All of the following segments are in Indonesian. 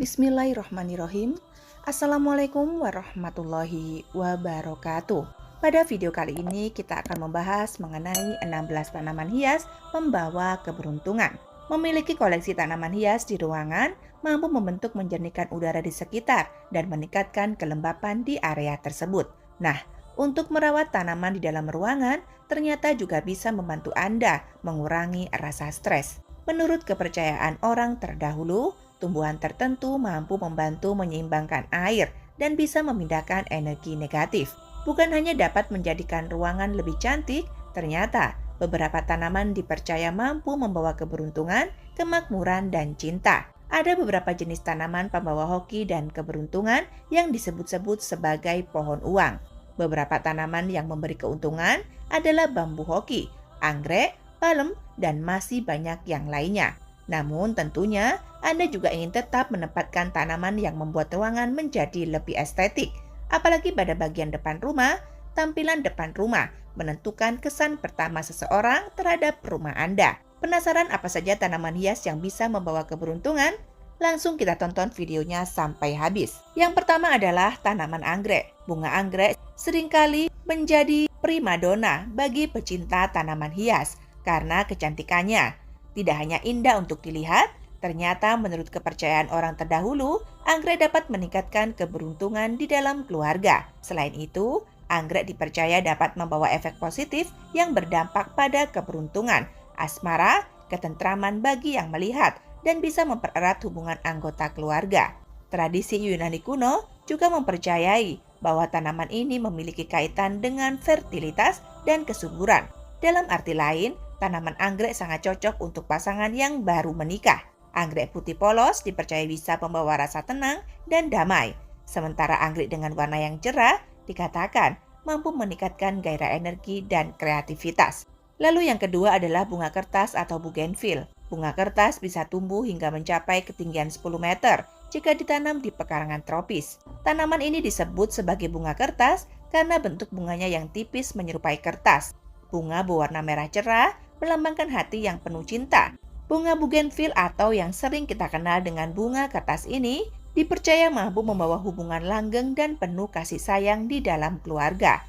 Bismillahirrahmanirrahim. Assalamualaikum warahmatullahi wabarakatuh. Pada video kali ini kita akan membahas mengenai 16 tanaman hias pembawa keberuntungan. Memiliki koleksi tanaman hias di ruangan mampu membentuk menjernihkan udara di sekitar dan meningkatkan kelembapan di area tersebut. Nah, untuk merawat tanaman di dalam ruangan ternyata juga bisa membantu Anda mengurangi rasa stres. Menurut kepercayaan orang terdahulu, tumbuhan tertentu mampu membantu menyeimbangkan air dan bisa memindahkan energi negatif. Bukan hanya dapat menjadikan ruangan lebih cantik, ternyata beberapa tanaman dipercaya mampu membawa keberuntungan, kemakmuran, dan cinta. Ada beberapa jenis tanaman pembawa hoki dan keberuntungan yang disebut-sebut sebagai pohon uang. Beberapa tanaman yang memberi keuntungan adalah bambu hoki, anggrek, palem, dan masih banyak yang lainnya. Namun tentunya Anda juga ingin tetap menempatkan tanaman yang membuat ruangan menjadi lebih estetik. Apalagi pada bagian depan rumah, tampilan depan rumah menentukan kesan pertama seseorang terhadap rumah Anda. Penasaran apa saja tanaman hias yang bisa membawa keberuntungan? Langsung kita tonton videonya sampai habis. Yang pertama adalah tanaman anggrek. Bunga anggrek seringkali menjadi primadona bagi pecinta tanaman hias karena kecantikannya. Tidak hanya indah untuk dilihat, ternyata menurut kepercayaan orang terdahulu, anggrek dapat meningkatkan keberuntungan di dalam keluarga. Selain itu, anggrek dipercaya dapat membawa efek positif yang berdampak pada keberuntungan, asmara, ketentraman bagi yang melihat, dan bisa mempererat hubungan anggota keluarga. Tradisi Yunani kuno juga mempercayai bahwa tanaman ini memiliki kaitan dengan fertilitas dan kesuburan. Dalam arti lain, tanaman anggrek sangat cocok untuk pasangan yang baru menikah. Anggrek putih polos dipercaya bisa membawa rasa tenang dan damai. Sementara anggrek dengan warna yang cerah dikatakan mampu meningkatkan gairah energi dan kreativitas. Lalu yang kedua adalah bunga kertas atau bougainville. Bunga kertas bisa tumbuh hingga mencapai ketinggian 10 meter jika ditanam di pekarangan tropis. Tanaman ini disebut sebagai bunga kertas karena bentuk bunganya yang tipis menyerupai kertas. Bunga berwarna merah cerah melambangkan hati yang penuh cinta. Bunga bougainville atau yang sering kita kenal dengan bunga kertas ini dipercaya mampu membawa hubungan langgeng dan penuh kasih sayang di dalam keluarga.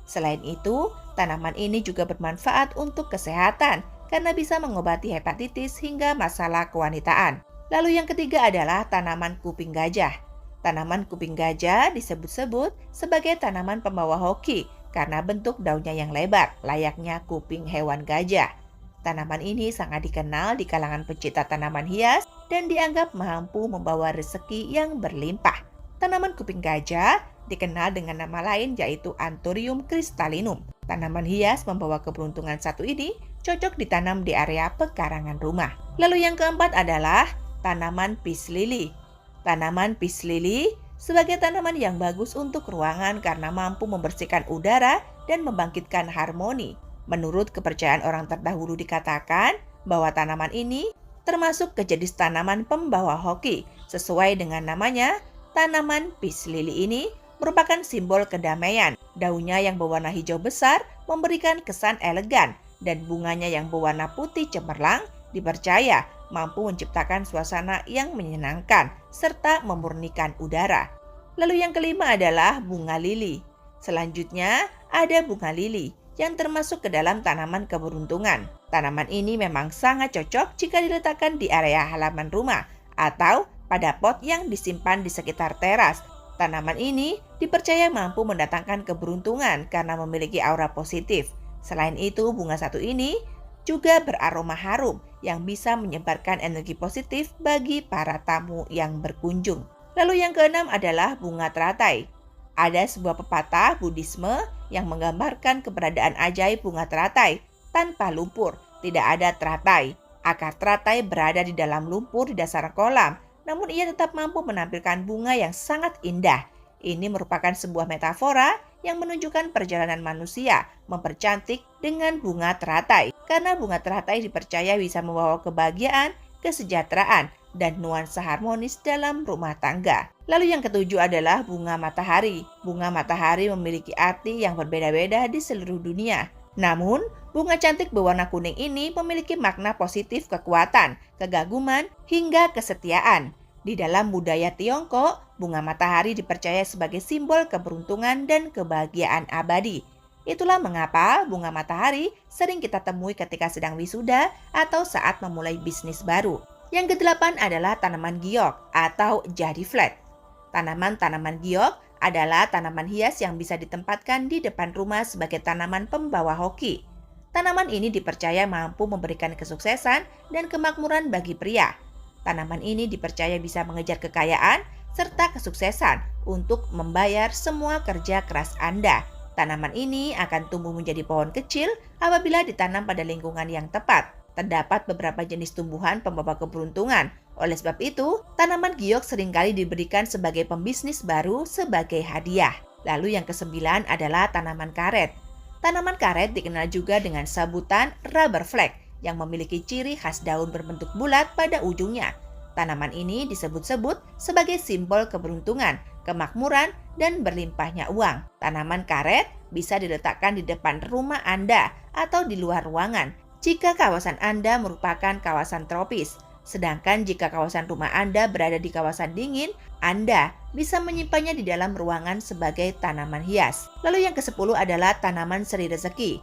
Selain itu, tanaman ini juga bermanfaat untuk kesehatan karena bisa mengobati hepatitis hingga masalah kewanitaan. Lalu yang ketiga adalah tanaman kuping gajah. Tanaman kuping gajah disebut-sebut sebagai tanaman pembawa hoki karena bentuk daunnya yang lebar, layaknya kuping hewan gajah. Tanaman ini sangat dikenal di kalangan pecinta tanaman hias dan dianggap mampu membawa rezeki yang berlimpah. Tanaman kuping gajah dikenal dengan nama lain yaitu Anthurium crystallinum. Tanaman hias membawa keberuntungan satu ini cocok ditanam di area pekarangan rumah. Lalu yang keempat adalah tanaman peace lily. Tanaman peace lily sebagai tanaman yang bagus untuk ruangan karena mampu membersihkan udara dan membangkitkan harmoni. Menurut kepercayaan orang terdahulu dikatakan bahwa tanaman ini termasuk ke jenis tanaman pembawa hoki. Sesuai dengan namanya, tanaman peace lily ini merupakan simbol kedamaian. Daunnya yang berwarna hijau besar memberikan kesan elegan dan bunganya yang berwarna putih cemerlang dipercaya mampu menciptakan suasana yang menyenangkan serta memurnikan udara. Lalu yang kelima adalah bunga lili. Selanjutnya ada bunga lili yang termasuk ke dalam tanaman keberuntungan. Tanaman ini memang sangat cocok jika diletakkan di area halaman rumah atau pada pot yang disimpan di sekitar teras. Tanaman ini dipercaya mampu mendatangkan keberuntungan karena memiliki aura positif. Selain itu, bunga satu ini juga beraroma harum yang bisa menyebarkan energi positif bagi para tamu yang berkunjung. Lalu yang keenam adalah bunga teratai. Ada sebuah pepatah Buddhisme yang menggambarkan keberadaan ajaib bunga teratai. Tanpa lumpur, tidak ada teratai. Akar teratai berada di dalam lumpur di dasar kolam, namun ia tetap mampu menampilkan bunga yang sangat indah. Ini merupakan sebuah metafora yang menunjukkan perjalanan manusia mempercantik dengan bunga teratai. Karena bunga teratai dipercaya bisa membawa kebahagiaan, kesejahteraan, dan nuansa harmonis dalam rumah tangga. Lalu yang ketujuh adalah bunga matahari. Bunga matahari memiliki arti yang berbeda-beda di seluruh dunia. Namun, bunga cantik berwarna kuning ini memiliki makna positif kekuatan, kegaguman, hingga kesetiaan. Di dalam budaya Tiongkok, bunga matahari dipercaya sebagai simbol keberuntungan dan kebahagiaan abadi. Itulah mengapa bunga matahari sering kita temui ketika sedang wisuda atau saat memulai bisnis baru. Yang kedelapan adalah tanaman giok atau jadi flat. Tanaman-tanaman giok adalah tanaman hias yang bisa ditempatkan di depan rumah sebagai tanaman pembawa hoki. Tanaman ini dipercaya mampu memberikan kesuksesan dan kemakmuran bagi pria. Tanaman ini dipercaya bisa mengejar kekayaan serta kesuksesan untuk membayar semua kerja keras Anda. Tanaman ini akan tumbuh menjadi pohon kecil apabila ditanam pada lingkungan yang tepat. Terdapat beberapa jenis tumbuhan pembawa keberuntungan. Oleh sebab itu, tanaman giok seringkali diberikan sebagai pembisnis baru sebagai hadiah. Lalu yang kesembilan adalah tanaman karet. Tanaman karet dikenal juga dengan sebutan rubber flag yang memiliki ciri khas daun berbentuk bulat pada ujungnya. Tanaman ini disebut-sebut sebagai simbol keberuntungan, kemakmuran, dan berlimpahnya uang. Tanaman karet bisa diletakkan di depan rumah Anda atau di luar ruangan jika kawasan Anda merupakan kawasan tropis. Sedangkan jika kawasan rumah Anda berada di kawasan dingin, Anda bisa menyimpannya di dalam ruangan sebagai tanaman hias. Lalu yang ke-10 adalah tanaman seri rezeki.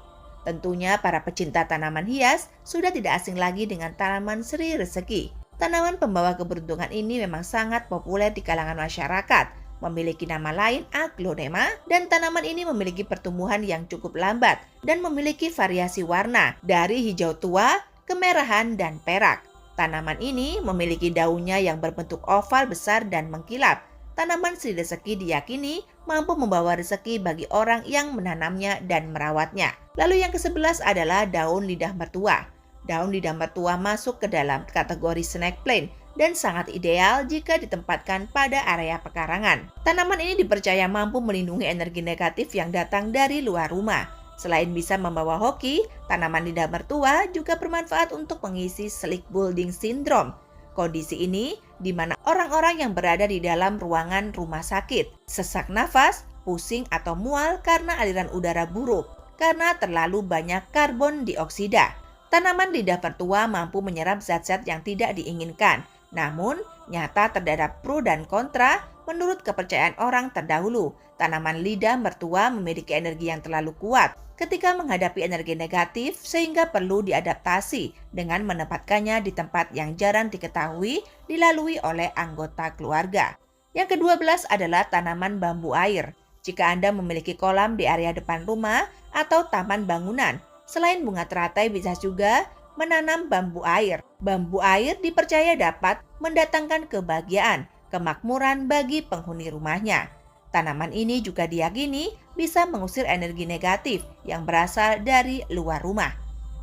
Tentunya para pecinta tanaman hias sudah tidak asing lagi dengan tanaman seri rezeki. Tanaman pembawa keberuntungan ini memang sangat populer di kalangan masyarakat. Memiliki nama lain aglonema dan tanaman ini memiliki pertumbuhan yang cukup lambat dan memiliki variasi warna dari hijau tua, kemerahan, dan perak. Tanaman ini memiliki daunnya yang berbentuk oval besar dan mengkilap. Tanaman seri rezeki diyakini mampu membawa rezeki bagi orang yang menanamnya dan merawatnya. Lalu yang ke-11 adalah daun lidah mertua. Daun lidah mertua masuk ke dalam kategori snake plant dan sangat ideal jika ditempatkan pada area pekarangan. Tanaman ini dipercaya mampu melindungi energi negatif yang datang dari luar rumah. Selain bisa membawa hoki, tanaman lidah mertua juga bermanfaat untuk mengisi sleep building syndrome. Kondisi ini di mana orang-orang yang berada di dalam ruangan rumah sakit, sesak nafas, pusing atau mual karena aliran udara buruk, karena terlalu banyak karbon dioksida. Tanaman lidah mertua mampu menyerap zat-zat yang tidak diinginkan. Namun, nyata terdapat pro dan kontra menurut kepercayaan orang terdahulu. Tanaman lidah mertua memiliki energi yang terlalu kuat ketika menghadapi energi negatif sehingga perlu diadaptasi dengan menempatkannya di tempat yang jarang diketahui dilalui oleh anggota keluarga. Yang ke-12 adalah tanaman bambu air. Jika Anda memiliki kolam di area depan rumah atau taman bangunan, selain bunga teratai bisa juga menanam bambu air. Bambu air dipercaya dapat mendatangkan kebahagiaan, kemakmuran bagi penghuni rumahnya. Tanaman ini juga diyakini bisa mengusir energi negatif yang berasal dari luar rumah.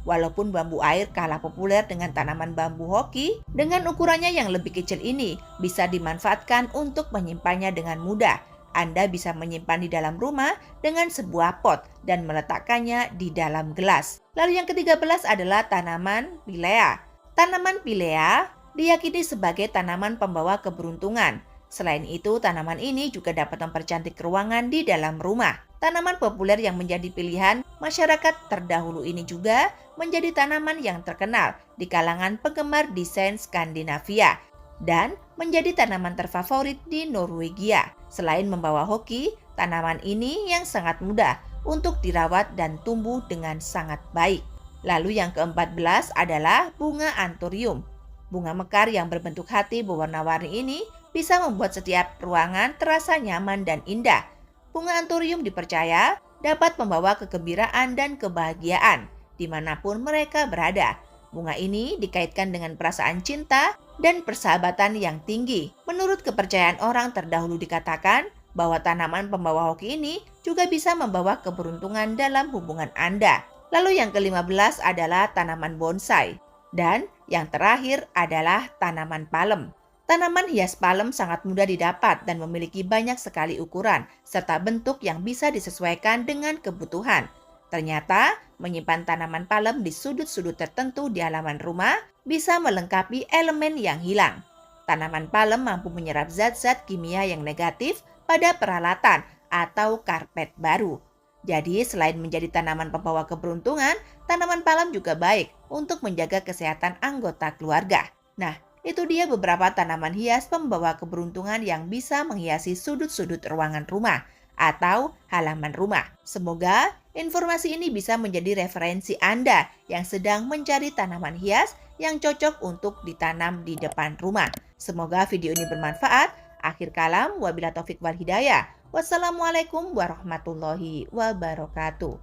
Walaupun bambu air kalah populer dengan tanaman bambu hoki, dengan ukurannya yang lebih kecil ini bisa dimanfaatkan untuk menyimpannya dengan mudah. Anda bisa menyimpan di dalam rumah dengan sebuah pot dan meletakkannya di dalam gelas. Lalu yang ke-13 adalah tanaman pilea. Tanaman pilea diyakini sebagai tanaman pembawa keberuntungan. Selain itu, tanaman ini juga dapat mempercantik ruangan di dalam rumah. Tanaman populer yang menjadi pilihan masyarakat terdahulu ini juga menjadi tanaman yang terkenal di kalangan penggemar desain Skandinavia dan menjadi tanaman terfavorit di Norwegia. Selain membawa hoki, tanaman ini yang sangat mudah untuk dirawat dan tumbuh dengan sangat baik. Lalu yang ke-14 adalah bunga anthurium. Bunga mekar yang berbentuk hati berwarna-warni ini bisa membuat setiap ruangan terasa nyaman dan indah. Bunga anthurium dipercaya dapat membawa kegembiraan dan kebahagiaan dimanapun mereka berada. Bunga ini dikaitkan dengan perasaan cinta dan persahabatan yang tinggi. Menurut kepercayaan orang terdahulu dikatakan bahwa tanaman pembawa hoki ini juga bisa membawa keberuntungan dalam hubungan Anda. Lalu yang ke-15 adalah tanaman bonsai. Dan yang terakhir adalah tanaman palem. Tanaman hias palem sangat mudah didapat dan memiliki banyak sekali ukuran serta bentuk yang bisa disesuaikan dengan kebutuhan. Ternyata, menyimpan tanaman palem di sudut-sudut tertentu di halaman rumah bisa melengkapi elemen yang hilang. Tanaman palem mampu menyerap zat-zat kimia yang negatif pada peralatan atau karpet baru. Jadi, selain menjadi tanaman pembawa keberuntungan, tanaman palem juga baik untuk menjaga kesehatan anggota keluarga. Nah, Itu dia beberapa tanaman hias pembawa keberuntungan yang bisa menghiasi sudut-sudut ruangan rumah atau halaman rumah. Semoga informasi ini bisa menjadi referensi Anda yang sedang mencari tanaman hias yang cocok untuk ditanam di depan rumah. Semoga video ini bermanfaat. Akhir kalam, wabillahi taufik wal hidayah. Wassalamualaikum warahmatullahi wabarakatuh.